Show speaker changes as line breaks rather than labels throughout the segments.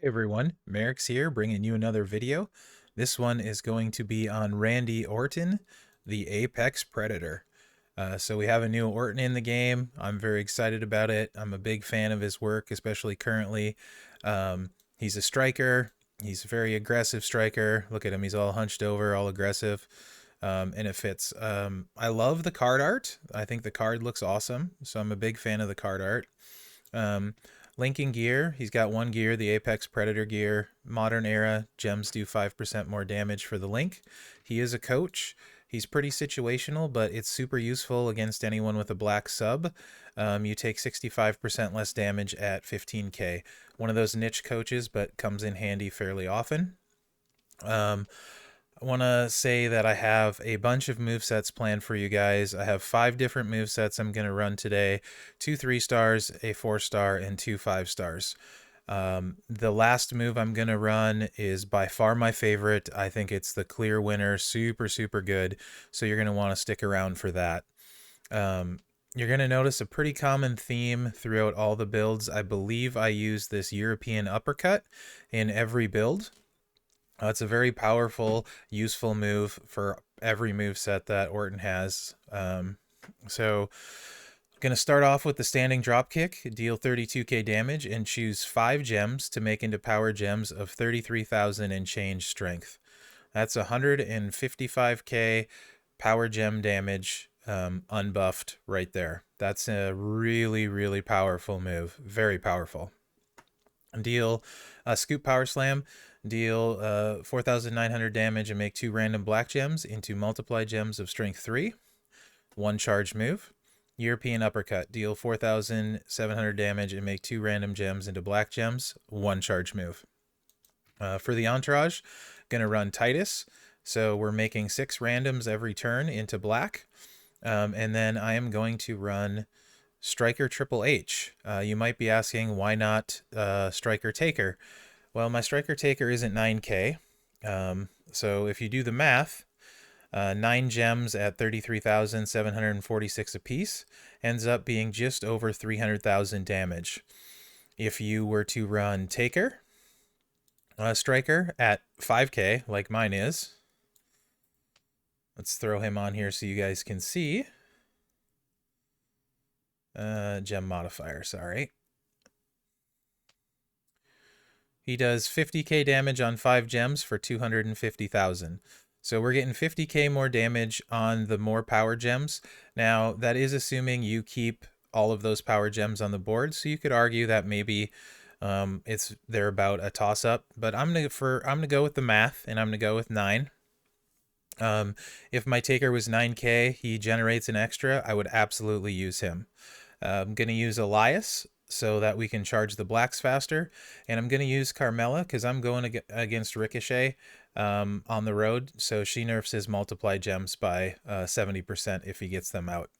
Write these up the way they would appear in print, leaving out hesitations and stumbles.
Everyone, Mherex here, bringing you another video. This one is going to be on Randy Orton, the Apex Predator. So we have a new Orton in the game. I'm very excited about it. I'm a big fan of his work, especially currently. He's a striker. He's a very aggressive striker. Look at him. He's all hunched over, all aggressive. And it fits. I love the card art. I think the card looks awesome. So I'm a big fan of the card art. Linking gear, he's got one gear, the Apex Predator gear. Modern era, gems do 5% more damage for the link. He is a coach. He's pretty situational, but it's super useful against anyone with a black sub. You take 65% less damage at 15k. One of those niche coaches, but comes in handy fairly often. I want to say that I have a bunch of movesets planned for you guys. I have 5 different movesets I'm going to run today. 2 3-stars, a 4-star, and 2 5-stars. The last move I'm going to run is by far my favorite. I think it's the clear winner. Super, super good. So you're going to want to stick around for that. You're going to notice a pretty common theme throughout all the builds. I believe I use this European uppercut in every build. It's a very powerful, useful move for every move set that Orton has. So I'm going to start off with the standing drop kick, deal 32k damage, and choose 5 gems to make into power gems of 33,000 and change strength. That's 155k power gem damage unbuffed right there. That's a really, really powerful move. Very powerful. Deal a scoop power slam, deal 4,900 damage and make 2 random black gems into multiply gems of strength 3. 1 charge move. European uppercut, deal 4,700 damage and make 2 random gems into black gems. 1 charge move. For the entourage, gonna run Titus. So we're making 6 randoms every turn into black. And then I am going to run Striker Triple H. You might be asking, why not Striker Taker? Well, my Striker Taker isn't 9k. So if you do the math, 9 gems at 33,746 apiece ends up being just over 300,000 damage. If you were to run Taker, Striker at 5k, like mine is, let's throw him on here so you guys can see. Gem modifier, sorry. He does 50k damage on 5 gems for 250,000. So we're getting 50k more damage on the more power gems. Now, that is assuming you keep all of those power gems on the board, so you could argue that maybe they're about a toss-up, but I'm gonna go with the math, and I'm gonna go with 9. If my taker was 9k, he generates an extra, I would absolutely use him. I'm going to use Elias so that we can charge the blacks faster. And I'm going to use Carmella because I'm going against Ricochet on the road. So she nerfs his multiply gems by 70% if he gets them out.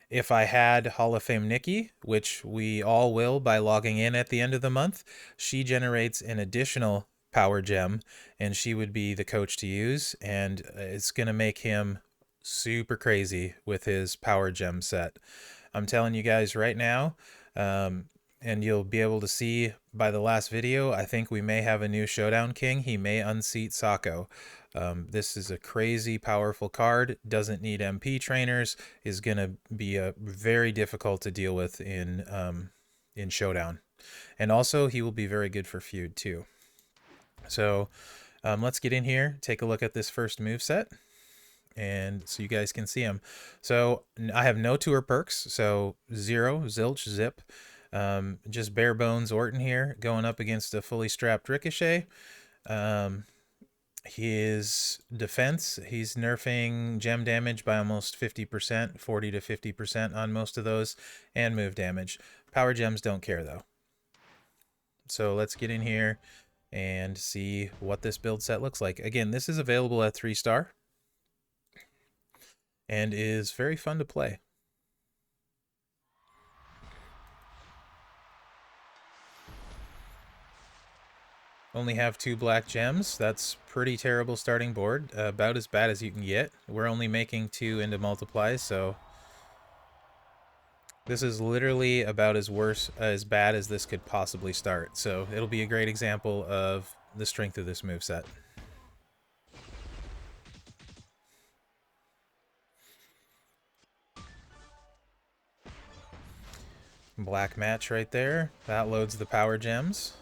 If I had Hall of Fame Nikki, which we all will by logging in at the end of the month, she generates an additional power gem and she would be the coach to use. And it's going to make him super crazy with his power gem set. I'm telling you guys right now, and you'll be able to see by the last video, I think we may have a new Showdown King. He may unseat Sako. This is a crazy powerful card, doesn't need MP trainers, is going to be very difficult to deal with in Showdown. And also, he will be very good for feud too. So let's get in here, take a look at this first moveset, and so you guys can see them. So I have no tour perks, so 0, zilch, zip. Just bare bones Orton here, going up against a fully strapped Ricochet. His defense, he's nerfing gem damage by almost 50%, 40 to 50% on most of those, and move damage. Power gems don't care though. So let's get in here and see what this build set looks like. Again, this is available at 3-star. And is very fun to play. Only have 2 black gems. That's pretty terrible starting board. About as bad as you can get. We're only making 2 into multiplies, so This is literally about as bad as this could possibly start. So it'll be a great example of the strength of this moveset. Black match right there. That loads the power gems.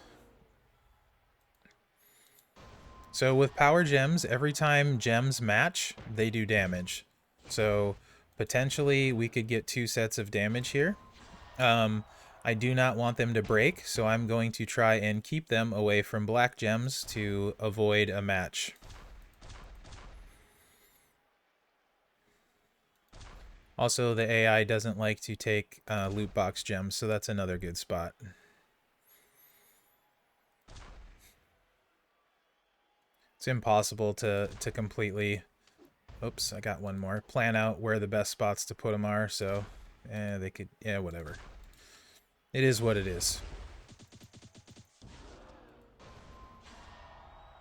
So with power gems, every time gems match, they do damage. So potentially we could get 2 sets of damage here. I do not want them to break, so I'm going to try and keep them away from black gems to avoid a match. Also, the AI doesn't like to take loot box gems, so that's another good spot. It's impossible to completely... Oops, I got one more. Plan out where the best spots to put them are, so they could... Yeah, whatever. It is what it is.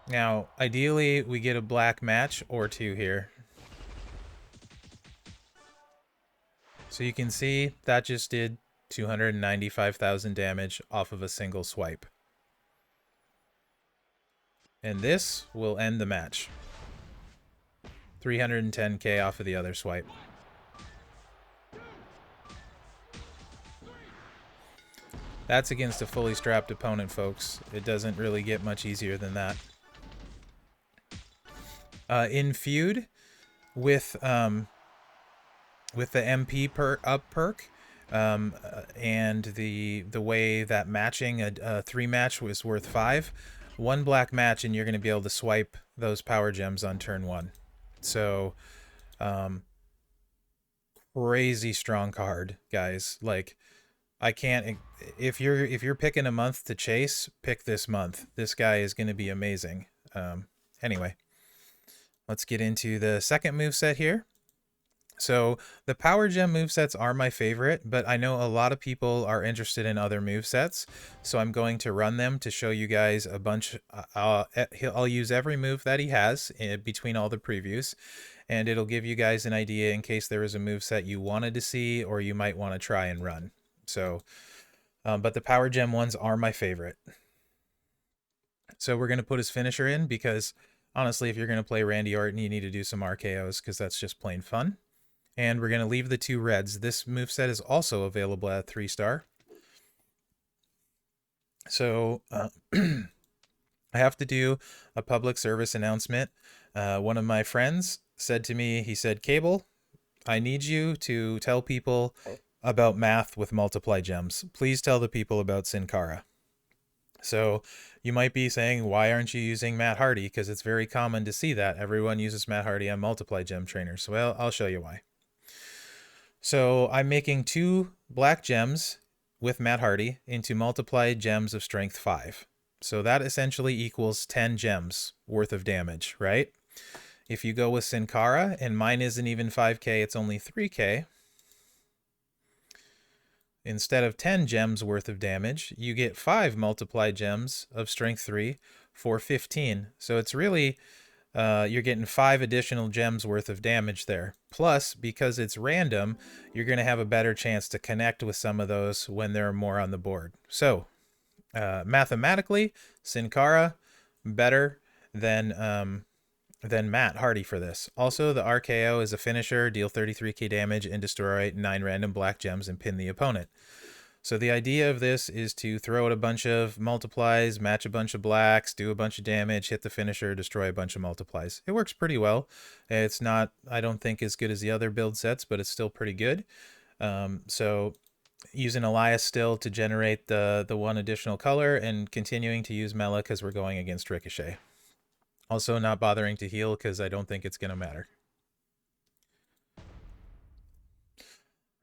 Now, ideally, we get a black match or 2 here. So you can see that just did 295,000 damage off of a single swipe. And this will end the match. 310k off of the other swipe. That's against a fully strapped opponent, folks. It doesn't really get much easier than that. In feud, with the MP up perk, and the way that matching a 3 match was worth 5, 1 black match and you're going to be able to swipe those power gems on turn 1. So crazy strong card, guys. Like, I can't... If you're picking a month to chase, pick this month. This guy is going to be amazing. Anyway, let's get into the second moveset here. So the power gem movesets are my favorite, but I know a lot of people are interested in other movesets, so I'm going to run them to show you guys a bunch. I'll use every move that he has between all the previews, and it'll give you guys an idea in case there is a moveset you wanted to see or you might want to try and run. So, but the power gem ones are my favorite. So we're going to put his finisher in because honestly, if you're going to play Randy Orton, you need to do some RKOs because that's just plain fun. And we're going to leave the 2 reds. This moveset is also available at 3-star. So I have to do a public service announcement. One of my friends said to me, he said, "Cable, I need you to tell people about math with multiply gems. Please tell the people about Sin Cara." So you might be saying, why aren't you using Matt Hardy? Because it's very common to see that. Everyone uses Matt Hardy on multiply gem trainers. Well, I'll show you why. So I'm making 2 black gems with Matt Hardy into multiplied gems of strength 5. So that essentially equals 10 gems worth of damage, right? If you go with Sin Cara, and mine isn't even 5k, it's only 3k. Instead of 10 gems worth of damage, you get 5 multiplied gems of strength 3 for 15. So it's really... you're getting 5 additional gems worth of damage there. Plus, because it's random, you're going to have a better chance to connect with some of those when there are more on the board. So, mathematically, Sin Cara better than Matt Hardy for this. Also, the RKO is a finisher, deal 33k damage and destroy 9 random black gems and pin the opponent. So the idea of this is to throw out a bunch of multiplies, match a bunch of blacks, do a bunch of damage, hit the finisher, destroy a bunch of multiplies. It works pretty well. It's not, I don't think, as good as the other build sets, but it's still pretty good. So using Elias still to generate the 1 additional color and continuing to use Mela because we're going against Ricochet. Also not bothering to heal because I don't think it's going to matter.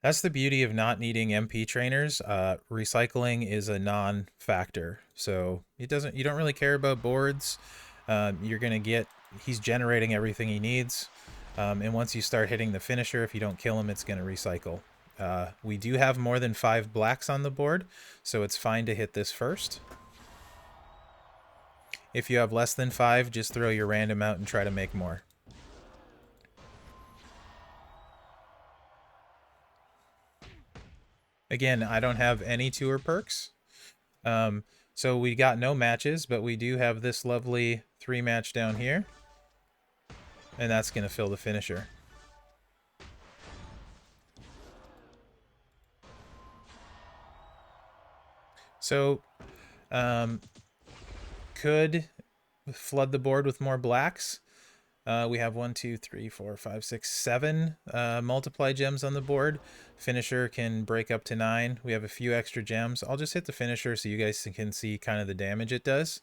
That's the beauty of not needing MP trainers. Recycling is a non-factor, so you don't really care about boards. You're gonna get... He's generating everything he needs, and once you start hitting the finisher, if you don't kill him, it's gonna recycle. We do have more than 5 blacks on the board, so it's fine to hit this first. If you have less than 5, just throw your random out and try to make more. Again, I don't have any tour perks. So we got no matches, but we do have this lovely 3-match down here. And that's going to fill the finisher. So, could flood the board with more blacks. We have 1, 2, 3, 4, 5, 6, 7 multiply gems on the board. Finisher can break up to 9. We have a few extra gems. I'll just hit the finisher so you guys can see kind of the damage it does.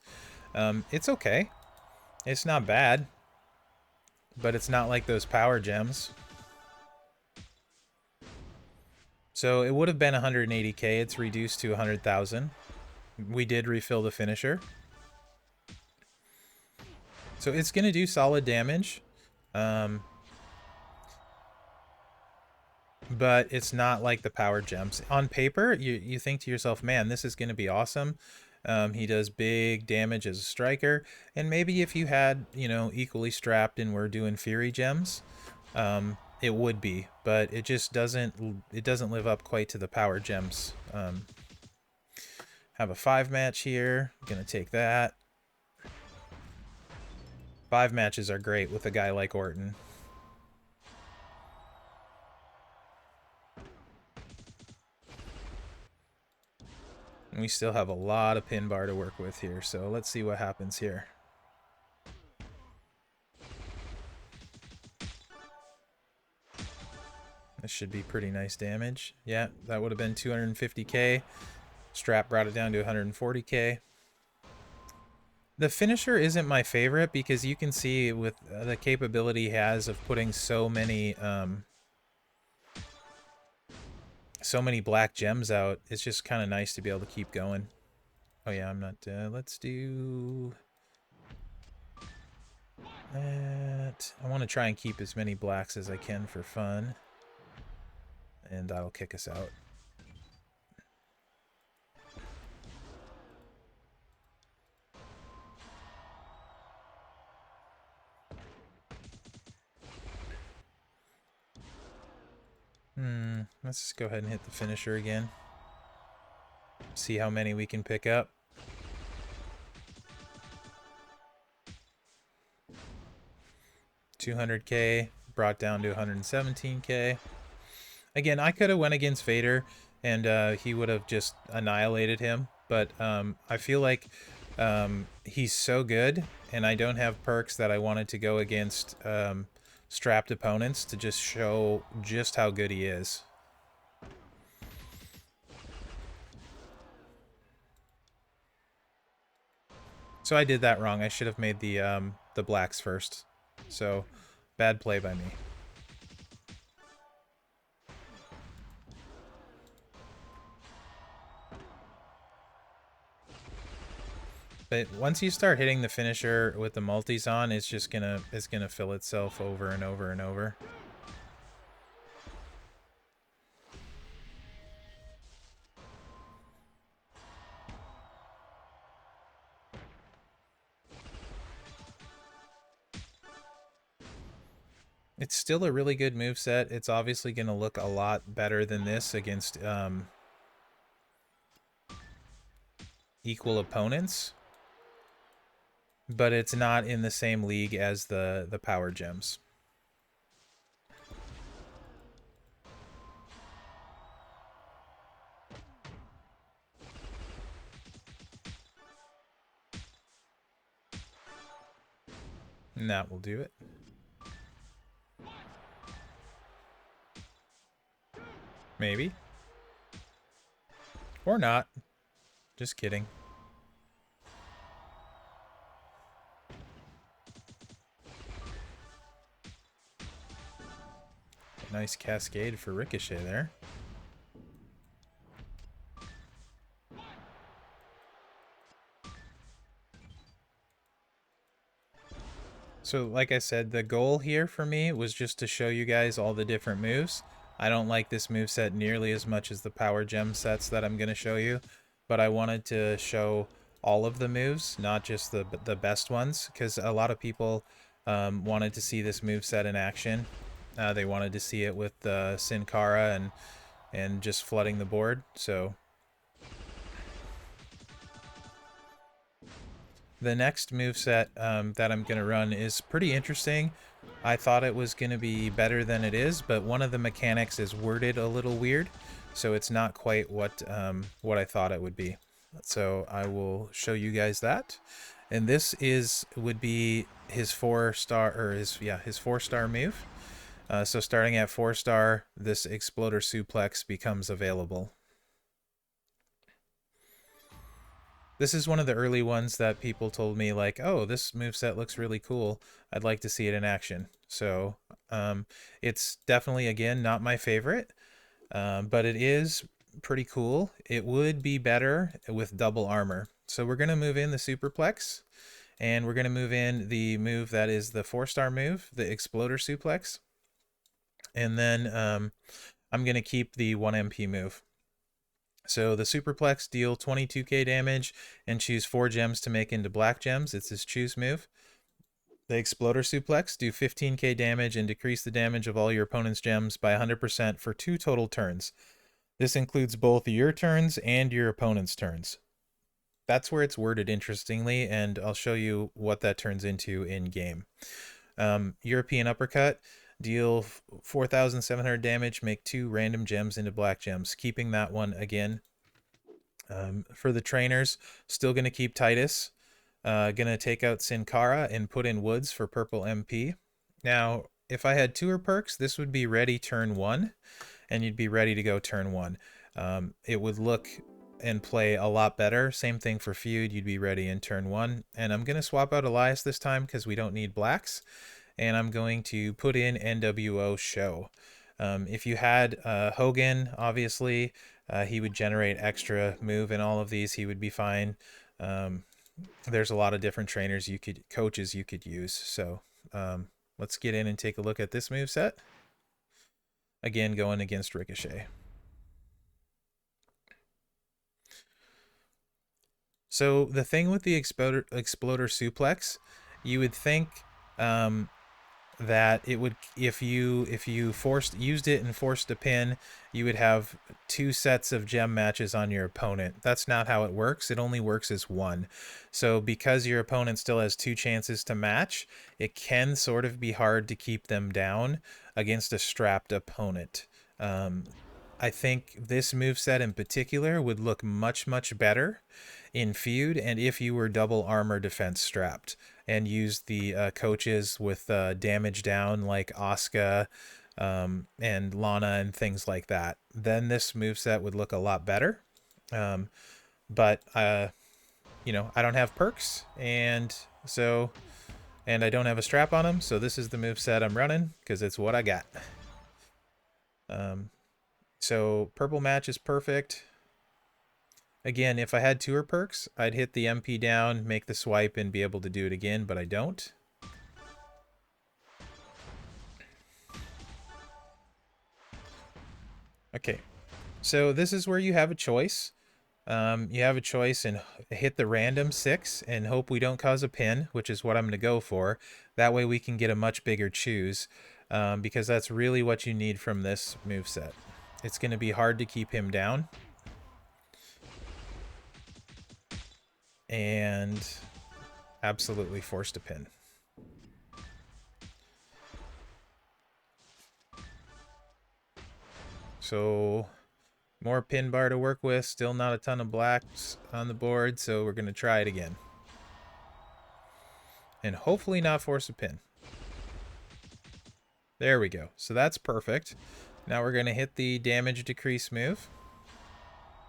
It's okay. It's not bad, but it's not like those power gems. So it would have been 180k. It's reduced to 100,000. We did refill the finisher. So it's going to do solid damage. But it's not like the power gems. On paper, you think to yourself, man, this is going to be awesome. He does big damage as a striker. And maybe if you had, equally strapped and were doing Fury gems, it would be. But it just doesn't live up quite to the power gems. Have a 5-match here. I'm going to take that. 5 matches are great with a guy like Orton. And we still have a lot of pin bar to work with here, so let's see what happens here. This should be pretty nice damage. Yeah, that would have been 250k. Strap brought it down to 140k. The finisher isn't my favorite because you can see with the capability he has of putting so many black gems out. It's just kind of nice to be able to keep going. Oh yeah, I'm not. Let's do that. I want to try and keep as many blacks as I can for fun, and that'll kick us out. Let's just go ahead and hit the finisher again. See how many we can pick up. $200k, brought down to 117k. Again, I could have went against Vader, and he would have just annihilated him. But I feel like he's so good, and I don't have perks that I wanted to go against strapped opponents to just show just how good he is. So I did that wrong. I should have made the blacks first. So bad play by me. But once you start hitting the finisher with the multis on, it's gonna fill itself over and over and over. It's still a really good moveset. It's obviously going to look a lot better than this against equal opponents. But it's not in the same league as the power gems. And that will do it. Maybe. Or not. Just kidding. Nice cascade for Ricochet there. So like I said, the goal here for me was just to show you guys all the different moves. I don't like this moveset nearly as much as the power gem sets that I'm going to show you, but I wanted to show all of the moves, not just the best ones, because a lot of people wanted to see this moveset in action. They wanted to see it with Sin Cara and and just flooding the board. So the next moveset that I'm going to run is pretty interesting. I thought it was going to be better than it is, but one of the mechanics is worded a little weird, so it's not quite what I thought it would be. So I will show you guys that. And this would be his 4-star, or his 4-star move. So starting at 4-star, this Exploder Suplex becomes available. This is one of the early ones that people told me, like, oh, this moveset looks really cool. I'd like to see it in action. So it's definitely, again, not my favorite, but it is pretty cool. It would be better with double armor. So we're going to move in the Superplex, and we're going to move in the move that is the 4-star move, the Exploder Suplex. And then I'm going to keep the 1 MP move. So the Superplex deal 22k damage and choose 4 gems to make into black gems. It's his choose move. The Exploder Suplex do 15k damage and decrease the damage of all your opponent's gems by 100% for 2 total turns. This includes both your turns and your opponent's turns. That's where it's worded interestingly, and I'll show you what that turns into in game. European Uppercut, deal 4,700 damage, make 2 random gems into black gems, keeping that one again. For the trainers, still going to keep Titus. Going to take out Sin Cara and put in Woods for purple MP. Now, if I had tour perks, this would be ready turn 1, and you'd be ready to go turn 1. It would look and play a lot better. Same thing for feud, you'd be ready in turn 1. And I'm going to swap out Elias this time because we don't need blacks. And I'm going to put in NWO Show. If you had Hogan, obviously, he would generate extra move in all of these. He would be fine. There's a lot of different coaches you could use. So let's get in and take a look at this move set. Again, going against Ricochet. So the thing with the Exploder Suplex, you would think that it would, if you used it and forced a pin, you would have 2 sets of gem matches on your opponent. That's not how it works. It only works as 1. So because your opponent still has 2 chances to match, it can sort of be hard to keep them down against a strapped opponent. I think this moveset in particular would look much better in feud, and if you were double armor defense strapped and used the coaches with damage down like Asuka and Lana and things like that, then this moveset would look a lot better. But you know, I don't have perks, and I don't have a strap on them, so this is the moveset I'm running because it's what I got. So purple match is perfect. Again, if I had tour perks, I'd hit the MP down, make the swipe, and be able to do it again, but I don't. Okay, so this is where you have a choice. You have a choice and hit the random 6 and hope we don't cause a pin, which is what I'm going to go for. That way we can get a much bigger choose, because that's really what you need from this moveset. It's going to be hard to keep him down. And absolutely forced a pin. So more pin bar to work with, still not a ton of blacks on the board, so we're going to try it again. And hopefully not force a pin. There we go. So that's perfect. Now we're going to hit the damage decrease move.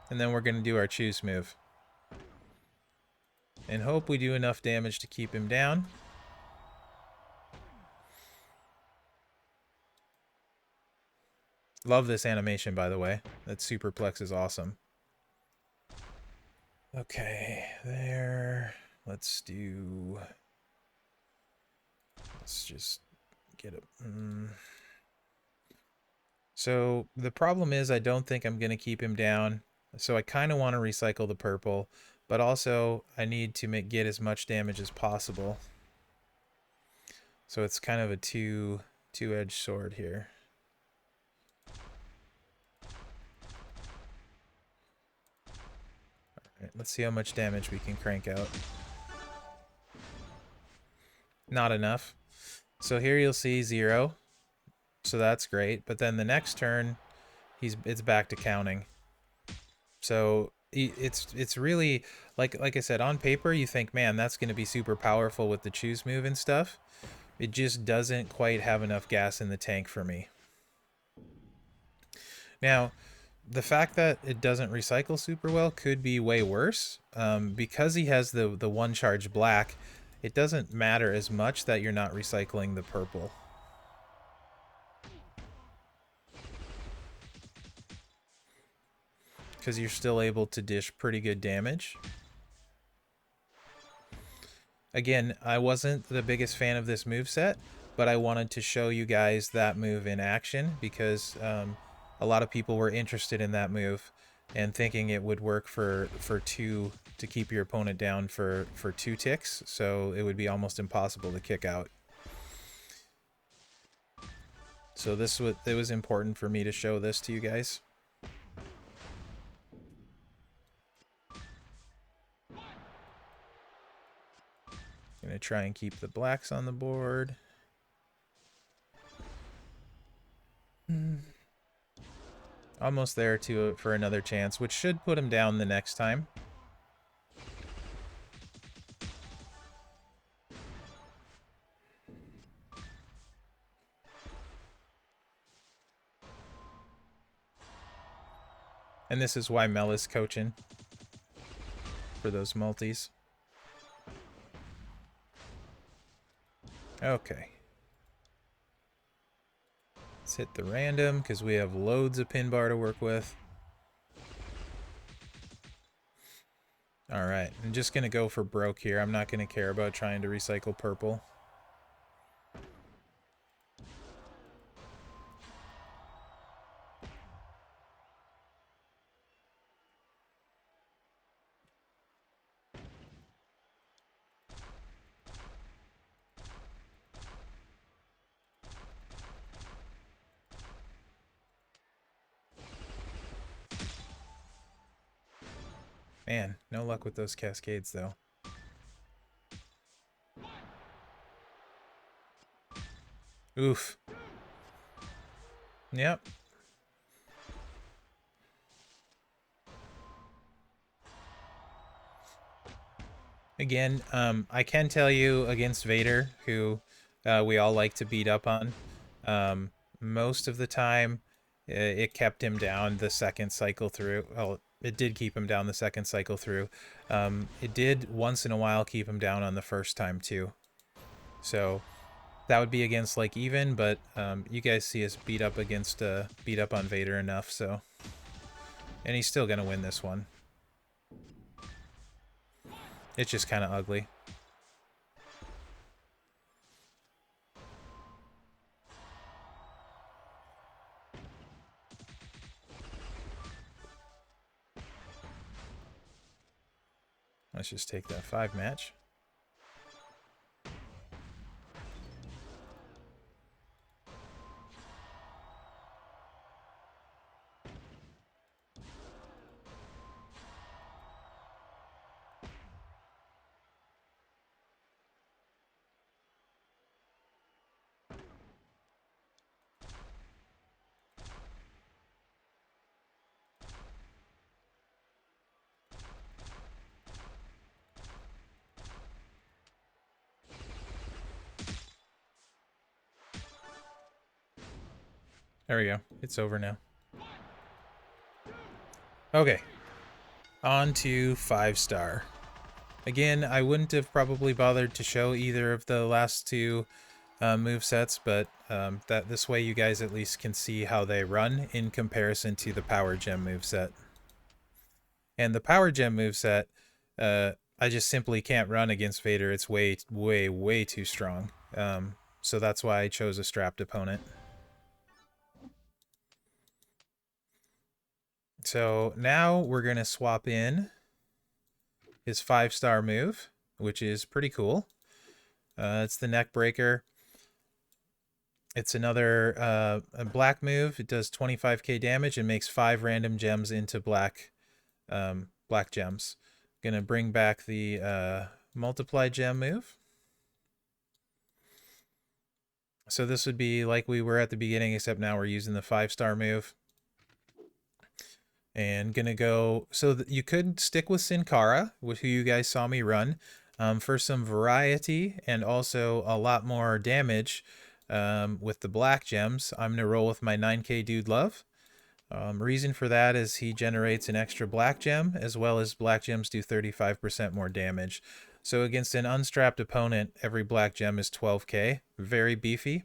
And then we're going to do our choose move. And hope we do enough damage to keep him down. Love this animation, by the way. That Superplex is awesome. Okay, there. Let's just get it. So the problem is I don't think I'm going to keep him down. So I kind of want to recycle the purple, but also I need to get as much damage as possible. So it's kind of a two-edged sword here. Let's see how much damage we can crank out. Not enough. So here you'll see 0. So that's great. But then the next turn, it's back to counting. So it's really like I said, on paper you think, man, that's going to be super powerful with the choose move and stuff. It just doesn't quite have enough gas in the tank for me. Now, the fact that it doesn't recycle super well could be way worse. Because he has the one charge black, it doesn't matter as much that you're not recycling the purple. Because you're still able to dish pretty good damage. Again, I wasn't the biggest fan of this moveset, but I wanted to show you guys that move in action because a lot of people were interested in that move and thinking it would work for 2 to keep your opponent down for 2 ticks, so it would be almost impossible to kick out. So it was important for me to show this to you guys. Gonna try and keep the blacks on the board. Almost there for another chance, which should put him down the next time. And this is why Mel is coaching for those multis. Okay. Let's hit the random because we have loads of pin bar to work with. Alright, I'm just going to go for broke here. I'm not going to care about trying to recycle purple. Man, no luck with those cascades, though. Oof. Yep. Again, I can tell you against Vader, who we all like to beat up on, most of the time it kept him down the second cycle through. Well, it did keep him down the second cycle through. It did once in a while keep him down on the first time too. So that would be against like even, but you guys see us beat up on Vader enough, so. And he's still gonna win this one. It's just kind of ugly. Let's just take that 5 match. There we go. It's over now. Okay. On to 5-star. Again, I wouldn't have probably bothered to show either of the last 2 movesets, but this way you guys at least can see how they run in comparison to the Power Gem moveset. And the Power Gem moveset, I just simply can't run against Vader. It's way, way, way too strong. So that's why I chose a strapped opponent. So now we're going to swap in his 5-star move, which is pretty cool. It's the neckbreaker. It's another a black move. It does 25k damage and makes 5 random gems into black gems. Gonna bring back the multiply gem move. So this would be like we were at the beginning, except now we're using the 5-star move. And gonna go, so you could stick with Sin Cara, who you guys saw me run, for some variety and also a lot more damage with the black gems. I'm gonna roll with my 9k Dude Love. Reason for that is he generates an extra black gem, as well as black gems do 35% more damage. So against an unstrapped opponent, every black gem is 12k, very beefy.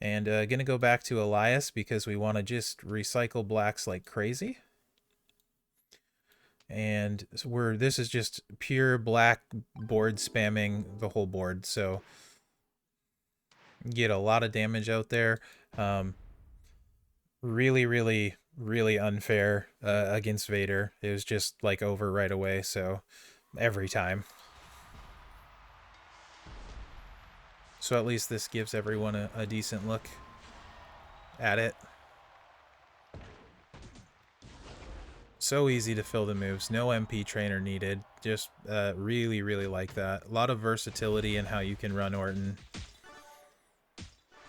And gonna go back to Elias because we want to just recycle blacks like crazy. And so this is just pure black board spamming the whole board, so get a lot of damage out there. Really unfair against Vader. It was just like over right away, so every time. So at least this gives everyone a decent look at it. So easy to fill the moves. No MP trainer needed. Just really like that. A lot of versatility in how you can run Orton.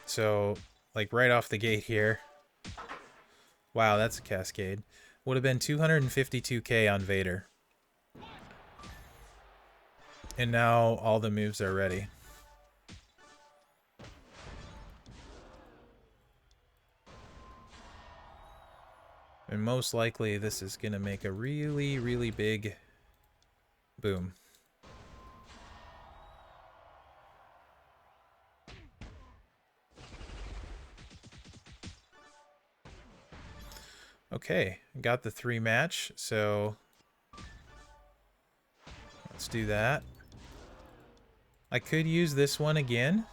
So, like right off the gate here. Wow, that's a cascade. Would have been 252k on Vader. And now all the moves are ready. And most likely this is going to make a really big boom. Okay, got the 3 match, so let's do that. I could use this one again,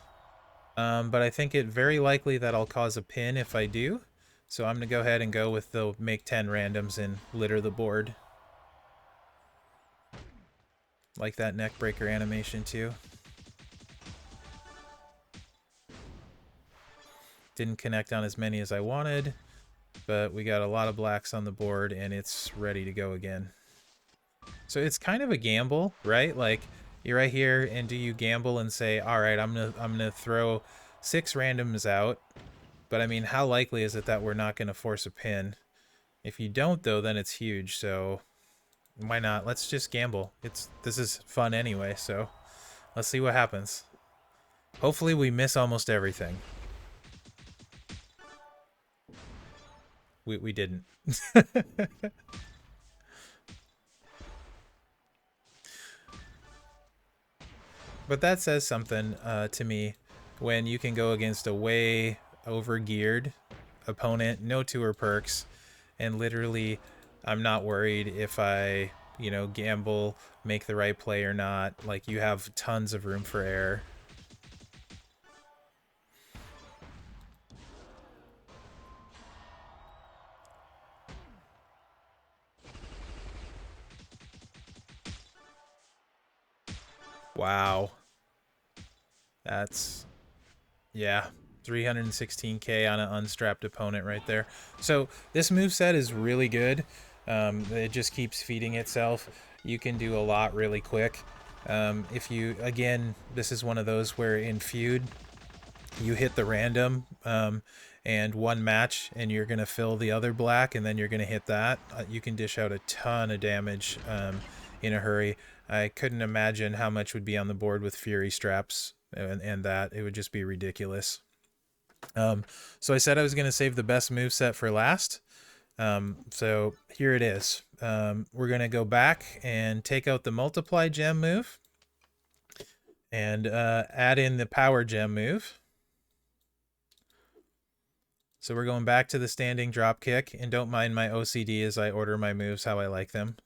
but I think it very likely that I'll cause a pin if I do. So I'm going to go ahead and go with the make 10 randoms and litter the board. Like that neckbreaker animation too. Didn't connect on as many as I wanted, but we got a lot of blacks on the board and it's ready to go again. So it's kind of a gamble, right? Like you're right here, and do you gamble and say, all right, I'm gonna throw 6 randoms out, but I mean, how likely is it that we're not gonna force a pin? If you don't though, then it's huge. So why not? Let's just gamble. This is fun anyway, so let's see what happens. Hopefully we miss almost everything. We didn't. But that says something to me when you can go against a way over-geared opponent, no tour perks, and literally I'm not worried if I, gamble, make the right play or not. Like, you have tons of room for error. Wow. That's, yeah, 316k on an unstrapped opponent right there. So this moveset is really good. It just keeps feeding itself. You can do a lot really quick. If you, again, this is one of those where in feud, you hit the random and one match and you're going to fill the other black and then you're going to hit that. You can dish out a ton of damage in a hurry. I couldn't imagine how much would be on the board with Fury straps and that. It would just be ridiculous. So I said I was going to save the best moveset for last. So here it is. We're going to go back and take out the multiply gem move and add in the power gem move. So we're going back to the standing drop kick, and don't mind my OCD as I order my moves how I like them.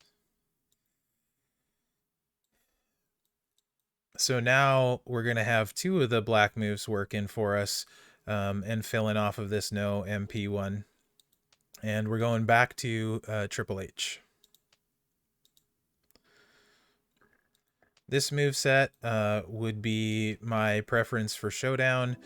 So now we're going to have 2 of the black moves working for us and filling off of this no MP one. And we're going back to Triple H. This moveset would be my preference for Showdown.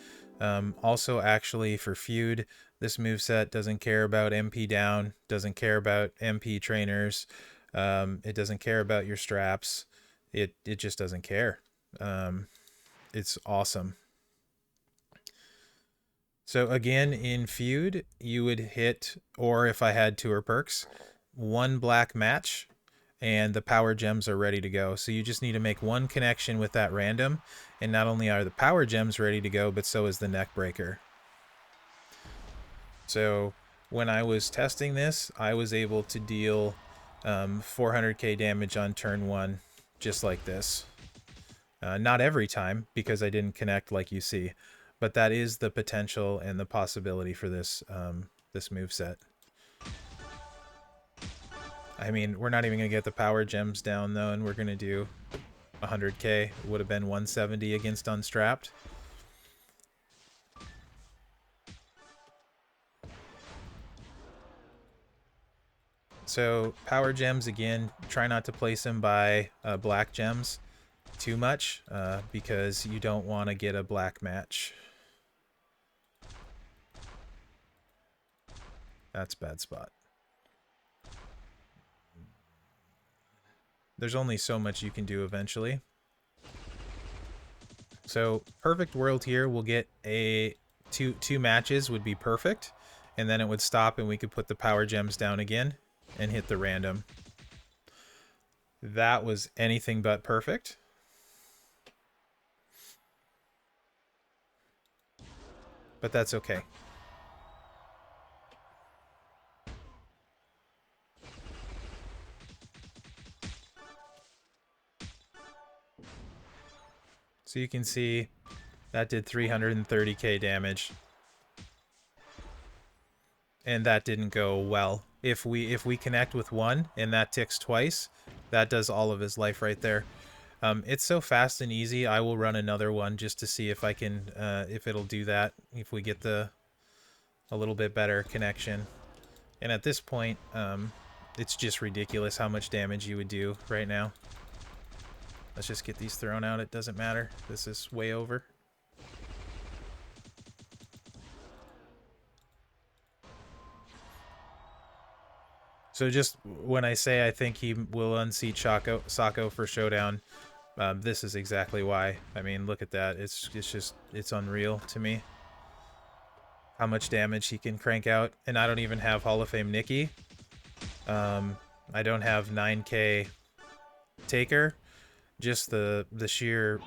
Also, actually, for Feud, this moveset doesn't care about MP down, doesn't care about MP trainers. It doesn't care about your straps. It just doesn't care. It's awesome. So again, in feud, you would hit, or if I had tour perks, one black match, and the power gems are ready to go. So you just need to make one connection with that random, and not only are the power gems ready to go, but so is the neckbreaker. So when I was testing this, I was able to deal 400k damage on turn 1, just like this. Not every time, because I didn't connect like you see, but that is the potential and the possibility for this this moveset. I mean, we're not even going to get the power gems down, though, and we're going to do 100k. It would have been 170 against Unstrapped. So power gems, again, try not to place them by black gems too much because you don't want to get a black match. That's a bad spot. There's only so much you can do eventually. So perfect world here, we'll get a two matches would be perfect, and then it would stop and we could put the power gems down again and hit the random. That was anything but perfect. But that's okay. So you can see that did 330k damage. And that didn't go well. If we connect with one and that ticks twice, that does all of his life right there. It's so fast and easy. I will run another one just to see if I can, if it'll do that. If we get a little bit better connection. And at this point, it's just ridiculous how much damage you would do right now. Let's just get these thrown out. It doesn't matter. This is way over. So just when I say I think he will unseat Sako for Showdown, this is exactly why. I mean, look at that. It's unreal to me how much damage he can crank out. And I don't even have Hall of Fame Nikki. I don't have 9k Taker. Just the sheer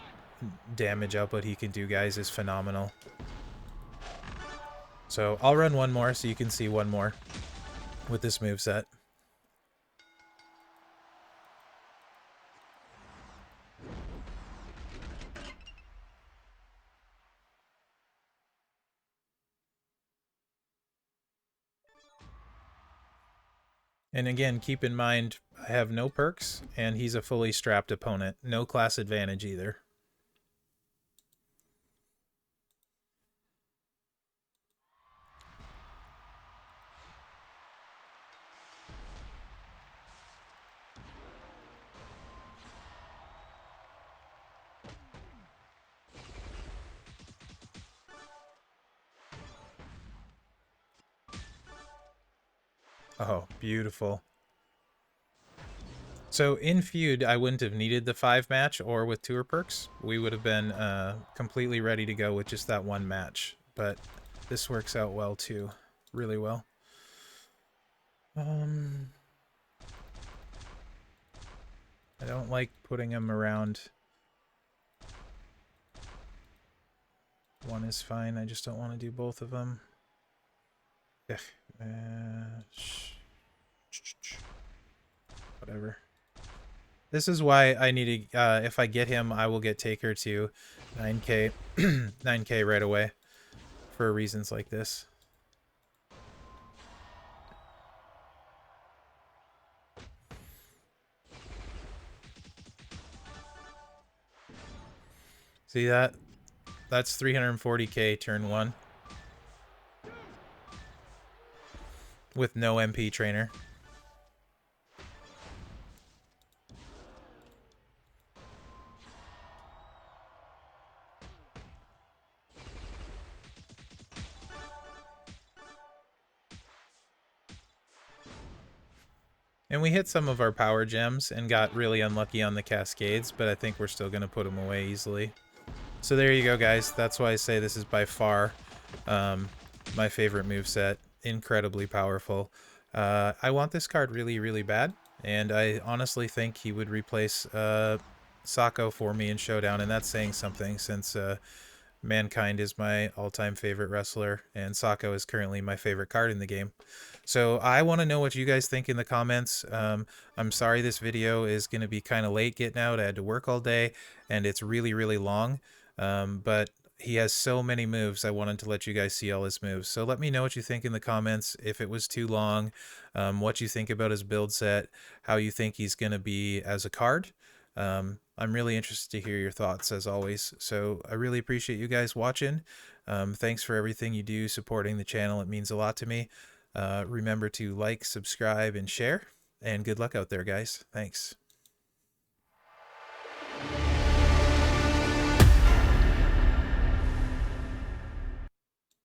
damage output he can do, guys, is phenomenal. So I'll run one more so you can see one more with this moveset. And again, keep in mind, I have no perks, and he's a fully strapped opponent. No class advantage either. Oh, beautiful. So in feud, I wouldn't have needed the 5 match or with tour perks. We would have been completely ready to go with just that one match. But this works out well too, really well. I don't like putting him around. One is fine. I just don't want to do both of them. Whatever. This is why I need to, if I get him, I will get Taker to 9k, 9k right away for reasons like this. See that? That's 340k turn 1 with no MP trainer. And we hit some of our power gems and got really unlucky on the cascades, but I think we're still going to put them away easily. So there you go, guys. That's why I say this is by far my favorite moveset. Incredibly powerful. I want this card really, really bad, and I honestly think he would replace Sako for me in Showdown, and that's saying something since Mankind is my all-time favorite wrestler, and Sako is currently my favorite card in the game. So I want to know what you guys think in the comments. I'm sorry this video is going to be kind of late getting out. I had to work all day, and it's really, really long. But he has so many moves. I wanted to let you guys see all his moves. So let me know what you think in the comments. If it was too long, what you think about his build set, how you think he's going to be as a card. I'm really interested to hear your thoughts as always. So I really appreciate you guys watching. Thanks for everything you do supporting the channel. It means a lot to me. Remember to like, subscribe, and share. And good luck out there, guys. Thanks.